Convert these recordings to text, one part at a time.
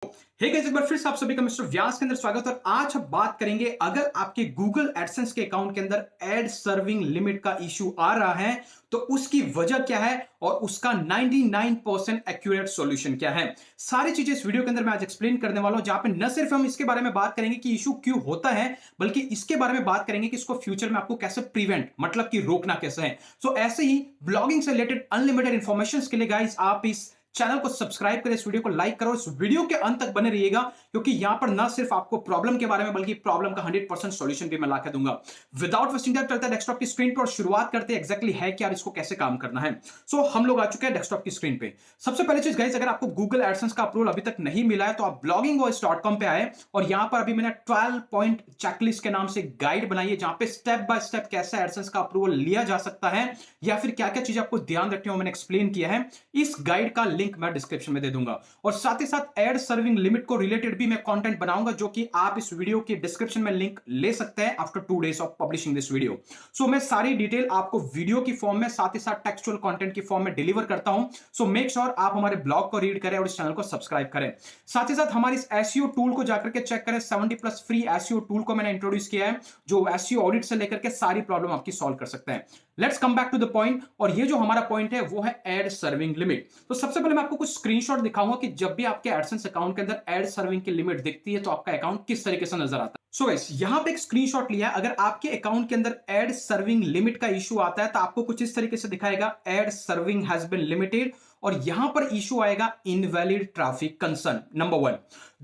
Hey guys, एक बार फिर से आप सभी का मिस्टर व्यास के अंदर स्वागत है। और आज हम बात करेंगे अगर आपके गूगल एडसेंस के अकाउंट के अंदर एड सर्विंग लिमिट का इशू आ रहा है तो उसकी वजह क्या है और उसका 99% एक्यूरेट सॉल्यूशन क्या है। सारी चीजें इस वीडियो के अंदर मैं आज एक्सप्लेन करने वाला हूं, जहां पे न सिर्फ हम इसके बारे में बात करेंगे कि इशू क्यों होता है, बल्कि इसके बारे में बात करेंगे कि इसको फ्यूचर में आपको कैसे प्रिवेंट मतलब कि रोकना कैसे है। सो ऐसे ही ब्लॉगिंग से रिलेटेड अनलिमिटेड इंफॉर्मेशन के लिए गाइस आप इस चैनल को सब्सक्राइब करें, इस वीडियो को लाइक करो, इस वीडियो के अंत तक बने रहिएगा, क्योंकि यहां पर ना सिर्फ आपको प्रॉब्लम के बारे में बल्कि प्रॉब्लम का 100% सॉल्यूशन भी मैं लाकर दूंगा। विदाउट वेस्टिंग टाइम चलता है डेस्कटॉप की स्क्रीन पर और शुरुआत करते हैं एग्जैक्टली है क्या और इसको कैसे काम करना है। सो हम लोग आ चुके हैं डेस्कटॉप की स्क्रीन पे। सबसे पहले चीज गाइस, अगर आपको गूगल एडसेंस का अप्रूवल अभी तक नहीं मिला है तो आप bloggingvoice.com पे आए और यहां पर अभी मैंने 12 पॉइंट चेकलिस्ट के नाम से गाइड बनाई है, जहां पे स्टेप बाय स्टेप कैसे एडसेंस का अप्रूवल लिया जा सकता है या फिर क्या क्या चीज आपको ध्यान रखनी हो मैंने एक्सप्लेन किया है। इस गाइड का लिंक मैं डिस्क्रिप्शन में दे दूंगा और साथ ही साथ एड सर्विंग लिमिट को रिलेटेड भी मैं कंटेंट बनाऊंगा, जो कि आप इस वीडियो के डिस्क्रिप्शन में लिंक ले सकते हैं after 2 days of publishing this video. So मैं सारी डिटेल आपको वीडियो की फॉर्म में साथ ही साथ टेक्सचुअल कंटेंट की फॉर्म में डिलीवर करता हूं। सो मेक श्योर आप हमारे ब्लॉग को रीड करें और इस चैनल को सब्सक्राइब करें। साथ ही साथ हमारी इस एसईओ टूल को जाकर के चेक करें। 70+ फ्री एसईओ टूल को मैंने इंट्रोड्यूस किया है, जो एसईओ ऑडिट से लेकर के सारी प्रॉब्लम आपकी सॉल्व कर सकते हैं। Let's come back to the point, और ये जो हमारा पॉइंट है वो है एड सर्विंग लिमिट। तो सबसे पहले मैं आपको कुछ स्क्रीनशॉट दिखाऊंगा कि जब भी आपके एडसेंस अकाउंट के अंदर एड सर्विंग की लिमिट दिखती है तो आपका अकाउंट किस तरीके से नजर आता है। सो गाइस, यहां पे एक स्क्रीनशॉट लिया है। अगर आपके अकाउंट के अंदर एड सर्विंग लिमिट का इशू आता है तो आपको कुछ इस तरीके से दिखाएगा, ad serving has been limited, और यहां पर इशू आएगा इनवैलिड ट्रैफिक कंसर्न नंबर 1।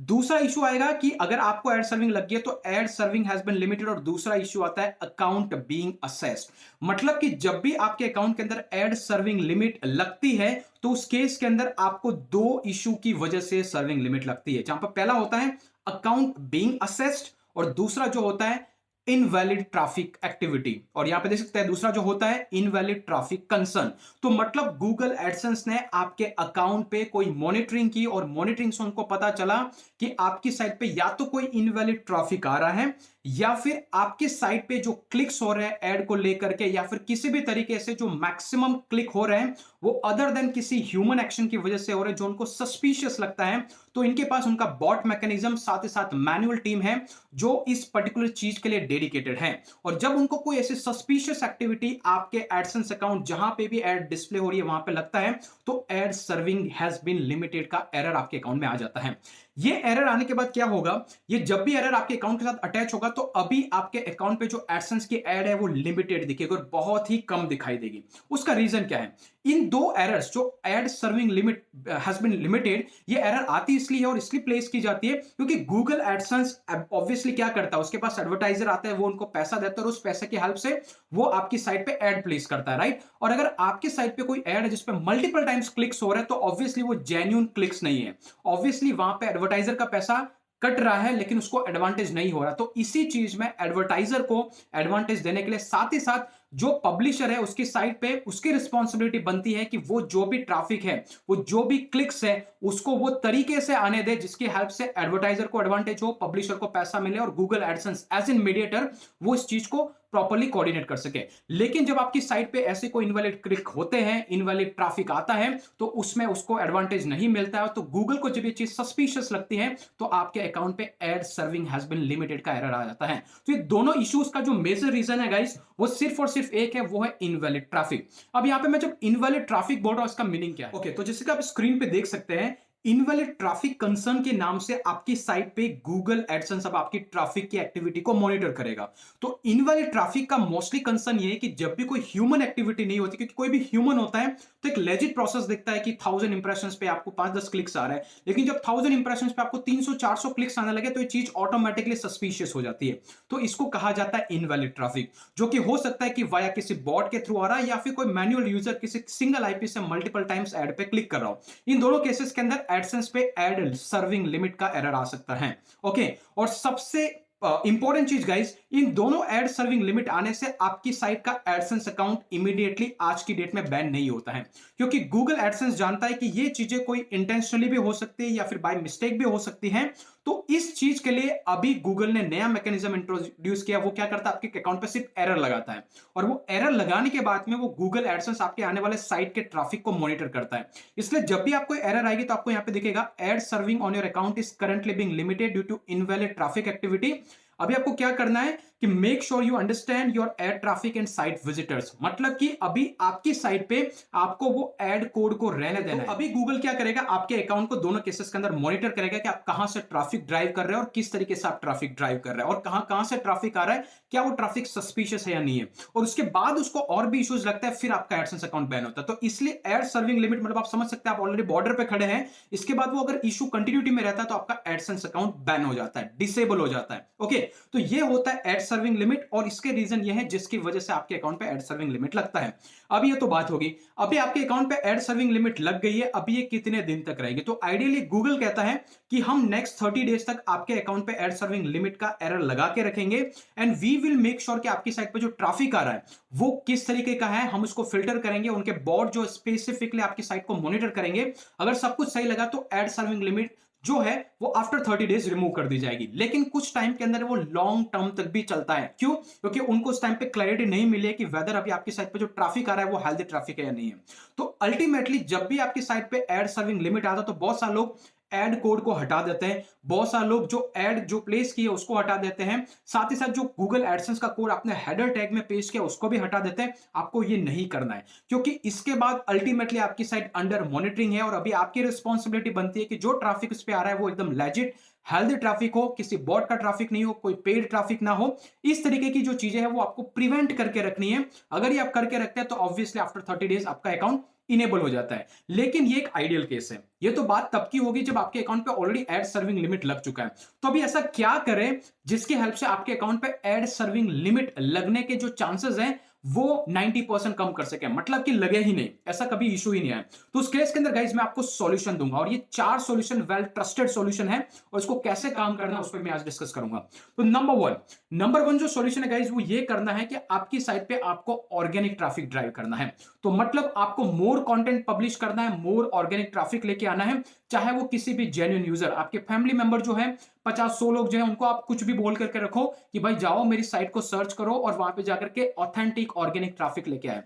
दूसरा इशू आएगा कि अगर आपको एड सर्विंग लग गई है तो ad serving has been limited, और दूसरा इशू आता है अकाउंट बीइंग असेस्ड। मतलब कि जब भी आपके अकाउंट के अंदर एड सर्विंग लिमिट लगती है तो उस केस के अंदर आपको दो इशू की वजह से सर्विंग लिमिट लगती है, जहां पर पहला होता है अकाउंट बीइंग असेस्ड और दूसरा जो होता है इनवैलिड ट्रैफिक एक्टिविटी, और यहां पे देख सकते हैं दूसरा जो होता है इनवैलिड ट्रैफिक कंसर्न। तो मतलब गूगल एडसेंस ने आपके अकाउंट पे कोई मॉनिटरिंग की और मॉनिटरिंग से उनको पता चला कि आपकी साइट पे या तो कोई इनवैलिड ट्रैफिक आ रहा है या फिर आपकी साइट पे जो क्लिक्स हो रहे हैं ऐड को लेकर के या फिर किसी भी तरीके से जो मैक्सिमम क्लिक हो रहे हैं वो अदर देन किसी ह्यूमन एक्शन की वजह से हो रहे हैं जो उनको सस्पिशियस लगता है। तो इनके पास उनका बॉट मैकेनिज्म साथ ही साथ मैनुअल टीम है जो इस पर्टिकुलर चीज के लिए डेडिकेटेड है। और जब उनको कोई ऐसी सस्पिशियस एक्टिविटी आपके एडसेंस अकाउंट जहां पे भी एड डिस्प्ले हो रही है वहां पे लगता है तो ad serving has been limited का एरर आपके अकाउंट में आ जाता है। ये एरर आने के बाद क्या होगा, ये जब भी एरर आपके अकाउंट के साथ अटैच होगा तो अभी आपके अकाउंट पे जो एडसेंस की एड है वो लिमिटेड दिखेगी और बहुत ही कम दिखाई देगी। उसका रीजन क्या है, इन दो एरर्स जो ad serving limit has been limited, ये एरर आती इसलिए है और इसलिए प्लेस की जाती है क्योंकि गूगल एडसेंस ऑब्वियसली क्या करता है, उसके पास एडवर्टाइजर आता है, वो उनको पैसा देता है और उस पैसे की हेल्प से वो आपकी साइट पे एड प्लेस करता है, राइट। और अगर आपकी साइट पे कोई एड है जिसपे मल्टीपल टाइम्स क्लिक्स हो रहे हैं तो ऑब्वियसली वो जेन्युइन क्लिक्स नहीं है, ऑब्वियसली वहां पे एडवर्टाइजर का पैसा कट रहा है लेकिन उसको एडवांटेज नहीं हो रहा। तो इसी चीज में एडवर्टाइजर को एडवांटेज देने के लिए साथ ही साथ जो पब्लिशर है उसकी साइट पे उसकी रिस्पॉन्सिबिलिटी बनती है कि वो जो भी ट्रैफिक है, वो जो भी क्लिक्स है, उसको वो तरीके से आने दे जिसकी हेल्प से एडवर्टाइजर को एडवांटेज हो, पब्लिशर को पैसा मिले और Google AdSense as intermediator वो इस चीज को प्रॉपर्ली कोऑर्डिनेट कर सके। लेकिन जब आपकी साइट पे ऐसे कोई इनवैलिड क्लिक होते हैं, इनवैलिड ट्रैफिक आता है तो उसमें उसको एडवांटेज नहीं मिलता है। तो गूगल को जब ये चीज सस्पिशियस लगती है तो आपके अकाउंट पे ad serving has been limited का एरर आ जाता है। तो ये दोनों इश्यूज का जो मेजर रीजन है गाइस वो सिर्फ और सिर्फ एक है, वो है इनवैलिड ट्रैफिक। अब यहां पे मैं जब इनवैलिड ट्रैफिक बोल रहा हूं इसका मीनिंग क्या है, ओके तो जैसे कि आप स्क्रीन पे देख सकते हैं इनवैलिड ट्रैफिक कंसर्न के नाम से आपकी साइट पे गूगल एडसेंस अब आपकी ट्रैफिक की एक्टिविटी को मॉनिटर करेगा। तो इनवैलिड ट्रैफिक का मोस्टली कंसर्न ये है कि जब भी कोई ह्यूमन एक्टिविटी नहीं होती, क्योंकि कोई भी ह्यूमन होता है तो एक लेजिट प्रोसेस दिखता है कि 1000 इंप्रेशंस पे आपको 5-10 क्लिक्स आ रहा है, लेकिन जब 1000 इंप्रेशंस पे आपको 300-400 क्लिक्स आने लगे तो ये चीज ऑटोमेटिकली सस्पिशियस हो जाती है। तो इसको कहा जाता है इनवैलिड ट्रैफिक, जो कि हो सकता है कि वाया किसी बॉट के थ्रू आ रहा है या फिर कोई मैनुअल यूजर किसी सिंगल आईपी से मल्टीपल टाइम्स एड पे क्लिक कर रहा हो। इन दोनों केसेस के अंदर एडसेंस पे एड सर्विंग लिमिट का एरर आ सकता है, ओके। और सबसे इंपॉर्टेंट चीज गाइस, इन दोनों एड सर्विंग लिमिट आने से आपकी साइट का एडसेंस अकाउंट इमीडिएटली आज की डेट में बैन नहीं होता है, क्योंकि गूगल एडसेंस जानता है कि ये चीजें कोई इंटेंशनली भी हो सकती है या फिर बाय मिस्टेक भी हो सकती हैं। तो इस चीज के लिए अभी गूगल ने नया मैकेनिज्म इंट्रोड्यूस किया। वो क्या करता है, आपके अकाउंट पे सिर्फ एरर लगाता है, और वो एरर लगाने के बाद में वो गूगल एडसेंस आपके आने वाले साइट के ट्रैफिक को मॉनिटर करता है। इसलिए जब भी आपको एरर आएगी तो आपको यहां पे दिखेगा ad serving on your account is currently being limited due to invalid traffic activity. अभी आपको क्या करना है कि make sure you understand your ad traffic and site visitors, मतलब कि अभी आपकी साइट पे आपको वो एड कोड को रहने देना है। अभी गूगल क्या करेगा, आपके अकाउंट को दोनों केसेस के अंदर मॉनिटर करेगा कि आप कहां से ट्रैफिक ड्राइव कर रहे हैं और किस तरीके से आप ट्रैफिक ड्राइव कर रहे हैं, और कहां कहां से ट्रैफिक आ रहा है, क्या वो ट्रैफिक सस्पिशियस है या नहीं है। और उसके बाद उसको और भी इश्यूज लगता है, फिर आपका एडसेंस अकाउंट बैन होता है। तो इसलिए एड सर्विंग लिमिट, मतलब आप समझ सकते हैं, आप ऑलरेडी बॉर्डर पे खड़े हैं, इसके बाद वो अगर इशू कंटिन्यूटी में रहता है तो आपका एडसेंस अकाउंट बैन हो जाता है, डिसेबल हो जाता है। ओके, तो ये होता है एड सर्विंग लिमिट, और इसके रीजन ये है जिसकी वजह से आपके अकाउंट पे एड सर्विंग लिमिट लगता है। अब ये तो बात होगी, अभी आपके अकाउंट पे एड सर्विंग लिमिट लग गई है, अभी ये कितने दिन तक रहेगी। तो आइडियली गूगल कहता है कि हम नेक्स्ट 30 डेज तक आपके अकाउंट पे एड सर्विंग लिमिट का एरर लगा के रखेंगे, and we will make sure कि आपकी साइट पे जो ट्रैफिक आ रहा है वो किस तरीके का है, हम उसको फिल्टर करेंगे, उनके बॉट जो स्पेसिफिकली आपकी साइट को मॉनिटर करेंगे। अगर सब कुछ सही लगा तो एड सर्विंग लिमिट जो है वो आफ्टर 30 डेज रिमूव कर दी जाएगी। लेकिन कुछ टाइम के अंदर वो लॉन्ग टर्म तक भी चलता है। क्यों? क्योंकि उनको उस टाइम पे क्लैरिटी नहीं मिली है कि वेदर अभी आपकी साइट पे जो ट्रैफिक आ रहा है वो हेल्दी ट्रैफिक है या नहीं है। तो अल्टीमेटली जब भी आपकी साइट पे एड सर्विंग लिमिट आता है तो बहुत सारे लोग एड कोड को हटा देते हैं, बहुत सारे लोग जो एड जो प्लेस की है उसको हटा देते हैं, साथ ही साथ जो गूगल एडसेंस का कोड आपने हेडर टैग में पेश किया उसको भी हटा देते हैं। आपको ये नहीं करना है, क्योंकि इसके बाद अल्टीमेटली आपकी साइट अंडर मॉनिटरिंग है, और अभी आपकी रिस्पॉन्सिबिलिटी बनती है कि जो ट्रैफिक इस पे आ रहा है वो एकदम लेजिट हेल्दी ट्रैफिक हो, किसी बॉट का ट्रैफिक नहीं हो, कोई पेड ट्रैफिक ना हो। इस तरीके की जो चीजें हैं वो आपको प्रिवेंट करके रखनी है। अगर ये आप करके रखते हैं तो ऑब्वियसली आफ्टर 30 डेज आपका अकाउंट इनेबल हो जाता है। लेकिन ये एक आइडियल केस है, ये तो बात तब की होगी जब आपके अकाउंट पे ऑलरेडी एड सर्विंग लिमिट लग चुका है। तो अभी ऐसा क्या करें जिसकी हेल्प से आपके अकाउंट पे एड सर्विंग लिमिट लगने के जो चांसेस हैं वो 90% कम कर सके, मतलब कि लगे ही नहीं, ऐसा कभी इशू ही नहीं है। तो उस केस के अंदर गाइज मैं आपको सॉल्यूशन दूंगा, और ये 4 सॉल्यूशन वेल ट्रस्टेड सॉल्यूशन है, और इसको कैसे काम करना है उस पर मैं आज डिस्कस करूंगा। तो नंबर वन जो सॉल्यूशन है गाइज वो ये करना है कि आपकी साइट पे आपको ऑर्गेनिक ट्रैफिक ड्राइव करना है। तो मतलब आपको मोर कंटेंट पब्लिश करना है, मोर ऑर्गेनिक ट्रैफिक लेके आना है, चाहे वो किसी भी जेन्युइन यूजर, आपके फैमिली मेंबर जो है 50-100 लोग जो है उनको आप कुछ भी बोल करके रखो कि भाई जाओ मेरी साइट को सर्च करो और वहां पे जाकर के ऑथेंटिक ऑर्गेनिक ट्रैफिक लेके आए,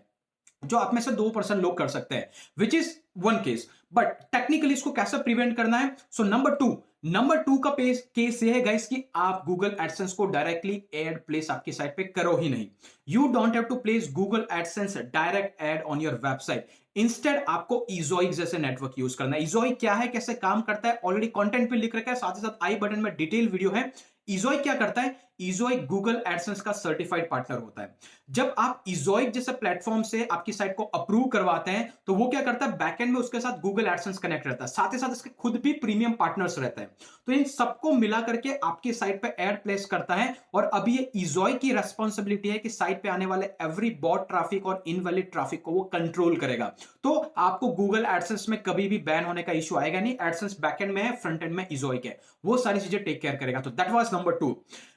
जो आप में से 2% लोग कर सकते हैं, which is one case. But technically इसको कैसे प्रिवेंट करना है? सो नंबर टू का केस ये है गाइस कि आप गूगल एडसेंस को डायरेक्टली एड प्लेस आपकी साइट पे करो ही नहीं। You don't have to place Google AdSense direct ad on your website. Instead आपको इजोइक जैसे नेटवर्क यूज करना है। इजोइक क्या है, कैसे काम करता है, ऑलरेडी कंटेंट पे लिख रखा है, साथ ही साथ आई बटन में डिटेल वीडियो है। इजोइक क्या करता है? इजोइक गूगल एडसेंस का सर्टिफाइड पार्टनर होता है। जब आप इजोइक जैसे प्लेटफॉर्म से आपकी साइट को अप्रूव करवाते हैं तो वो क्या करता है, बैकएंड में उसके साथ गूगल एडसेंस कनेक्ट रहता है, साथ ही साथ इसके खुद भी प्रीमियम पार्टनर्स रहते हैं। तो इन सबको मिला करके आपकी साइट पे एड प्लेस करता है, और अब ये इजोइक की रेस्पॉन्सिबिलिटी है कि साइट पे आने वाले एवरी बॉट ट्रैफिक और इनवैलिड ट्रैफिक को वो कंट्रोल करेगा। तो आपको गूगल एडसेंस में कभी भी बैन होने का इशू आएगा नहीं। एडसेंस बैकएंड में है, फ्रंट एंड में इजोइक है, वो सारी चीजें टेक केयर करेगा। तो that was number 2।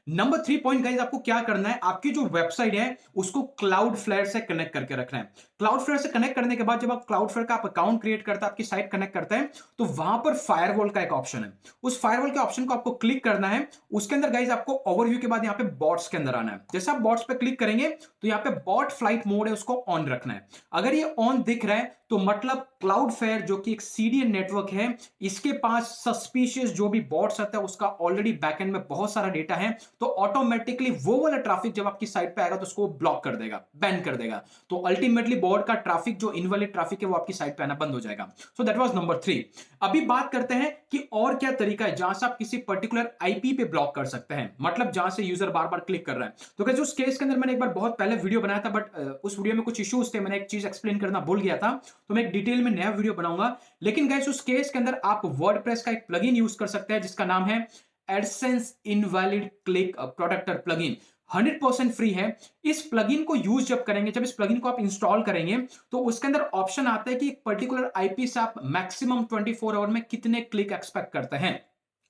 Number 3 point guys, आपको क्या करना है, आपकी जो वेबसाइट है उसको क्लाउडफ्लेयर से कनेक्ट करके रखना है। क्लाउडफ्लेयर से कनेक्ट करने के बाद जब आप क्लाउडफ्लेयर का आप अकाउंट क्रिएट करते हैं, आपकी साइट कनेक्ट करते हैं, तो वहां पर फायरवॉल का एक ऑप्शन है। उस फायरवॉल के ऑप्शन को आपको क्लिक करना है। उसके अंदर गाइस आपको ओवरव्यू के बाद यहाँ पे बॉट्स के अंदर आना है। जैसे आप बॉट्स पे क्लिक करेंगे तो यहाँ पे बॉट फ्लाइट मोड है, उसको ऑन रखना है। अगर ये ऑन दिख रहा है तो मतलब क्लाउडफ्लेयर जो कि एक सीडीएन नेटवर्क है, इसके पास सस्पिशियस जो भी बॉट्स आता है उसका ऑलरेडी बैकएंड में बहुत सारा डेटा है, तो ऑटोमेटिकली वो वाला ट्रैफिक जब आपकी साइट पे आएगा तो उसको ब्लॉक कर देगा, बैन कर देगा। तो अल्टीमेटली बॉट का ट्रैफिक जो इनवैलिड ट्रैफिक है वो आपकी साइट पे आना बंद हो जाएगा। So that was number 3। अभी बात करते हैं कि और क्या तरीका है जहां से आप किसी पर्टिकुलर आईपी पे ब्लॉक कर सकते हैं, मतलब जहां से यूजर बार बार क्लिक कर रहा है। तो कैसे उस केस के अंदर मैंने एक बार बहुत पहले वीडियो बनाया था, बट उस वीडियो में कुछ इश्यूज थे, मैंने एक चीज एक्सप्लेन करना भूल गया था, तो मैं एक डिटेल में नया वीडियो बनाऊंगा। लेकिन गाइस उस केस के अंदर आप वर्डप्रेस का एक प्लगइन यूज कर सकते हैं जिसका नाम है AdSense invalid click protector plugin. 100% free है। इस प्लगइन को यूज जब करेंगे, जब इस प्लगइन को आप इंस्टॉल करेंगे तो उसके अंदर ऑप्शन आता है कि एक पर्टिकुलर आईपी से आप मैक्सिमम 24 आवर में कितने क्लिक एक्सपेक्ट करते हैं।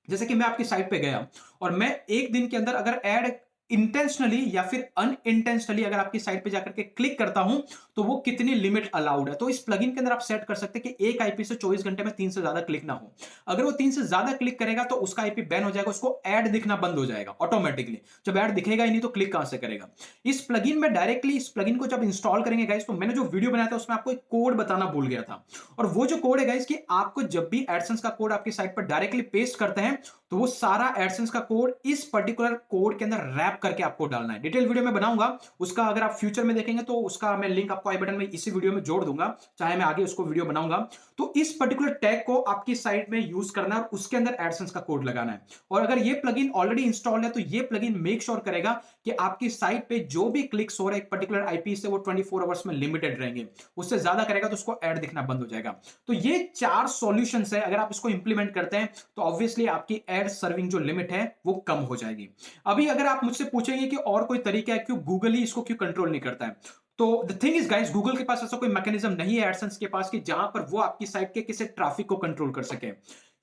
जैसे कि मैं आपकी साइट पे गया और मैं एक दिन के अंदर अगर ऐड इंटेंशनली या फिर अनइंटेंशनली अगर आपकी साइट पे जाकर के क्लिक करता हूं, तो वो कितनी लिमिट अलाउड है। तो इस प्लगइन के अंदर आप सेट कर सकते हैं कि एक आईपी से 24 घंटे में 3 से ज्यादा क्लिक ना हो। अगर वो 3 से ज्यादा क्लिक करेगा तो उसका आईपी बैन हो जाएगा, उसको ऐड दिखना बंद हो जाएगा ऑटोमेटिकली। जब ऐड दिखेगा ही नहीं तो क्लिक कहां से करेगा। इस प्लगइन में डायरेक्टली इस प्लगइन को जब इंस्टॉल करेंगे गाइस, तो मैंने जो वीडियो बनाया था उसमें आपको एक कोड बताना भूल गया था। और वो जो कोड है गाइस कि आपको जब भी एडसेंस का कोड आपकी साइट पर डायरेक्टली पेस्ट करते हैं, तो वो सारा एडसेंस का कोड इस पर्टिकुलर कोड के अंदर रैप करके आपको डालना है। डिटेल वीडियो में बनाऊंगा उसका, अगर आप फ्यूचर में देखेंगे तो उसका मैं लिंक आपको आई बटन में इसी वीडियो में जोड़ दूंगा, चाहे मैं आगे उसको वीडियो बनाऊंगा। तो इस पर्टिकुलर टैग को आपकी साइट में यूज करना है और उसके अंदर एडसेंस का कोड लगाना है। और अगर ये प्लगइन ऑलरेडी इंस्टॉल है तो ये प्लगइन मेक श्योर करेगा कि आपकी साइट पे जो भी क्लिक्स हो रहे एक पर्टिकुलर आईपी से वो 24 आवर्स में लिमिटेड रहेंगे। उससे ज्यादा करेगा तो उसको ऐड दिखना बंद हो जाएगा। तो ये 4 सॉल्यूशंस है, अगर आप इसको इंप्लीमेंट करते हैं तो ऑब्वियसली आपकी एड सर्विंग जो लिमिट है वो कम हो जाएगी। अभी अगर आप मुझसे पूछेंगे कि और कोई तरीका है, क्यों गूगल ही इसको क्यों कंट्रोल नहीं करता है, तो the thing is guys, Google के पास ऐसा कोई मैकेनिज्म नहीं है एडसेंस के पास कि जहां पर वो आपकी साइट के किसी ट्रैफिक को कंट्रोल कर सके।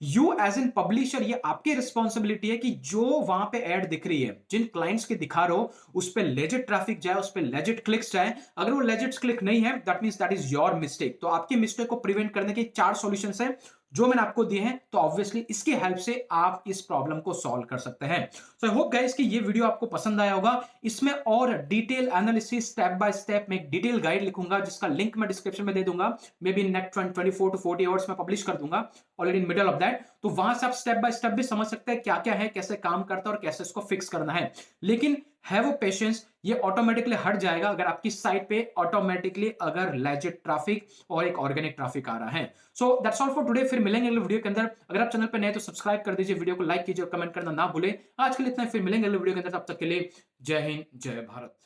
यू एज एन पब्लिशर, ये आपकी रिस्पॉन्सिबिलिटी है कि जो वहां पे ऐड दिख रही है, जिन क्लाइंट्स के दिखा रहे हो, उस पे लेजिट ट्रैफिक जाए, उस पे लेजिट क्लिक्स जाए। अगर वो लेजिट क्लिक नहीं है, that means that is your mistake. तो आपकी मिस्टेक को प्रिवेंट करने के 4 सॉल्यूशंस है जो मैंने आपको दिए हैं। तो ऑब्वियसली इसकी हेल्प से आप इस प्रॉब्लम को सॉल्व कर सकते हैं। सो आई होप गाइस कि ये वीडियो आपको पसंद आया होगा। इसमें और detail analysis, step by step में एक डिटेल गाइड लिखूंगा जिसका लिंक मैं डिस्क्रिप्शन में दे दूंगा। Maybe next 24 to 40 hours में पब्लिश कर दूंगा, already in middle of that. तो वहां से आप स्टेप बाय स्टेप भी समझ सकते हैं क्या क्या है, कैसे काम करता है और कैसे इसको फिक्स करना है। लेकिन है वो पेशेंस, ये ऑटोमेटिकली हट जाएगा अगर आपकी साइट पे ऑटोमेटिकली अगर लेजिट ट्रैफिक और एक ऑर्गेनिक ट्रैफिक आ रहा है। So that's all for today. फिर मिलेंगे अगले वीडियो के अंदर। अगर आप चैनल पे नए तो सब्सक्राइब कर दीजिए, वीडियो को लाइक कीजिए और कमेंट करना ना भूलें। आज के लिए इतना, फिर मिलेंगे अगले वीडियो के अंदर। तब तक के लिए जय हिंद, जय भारत।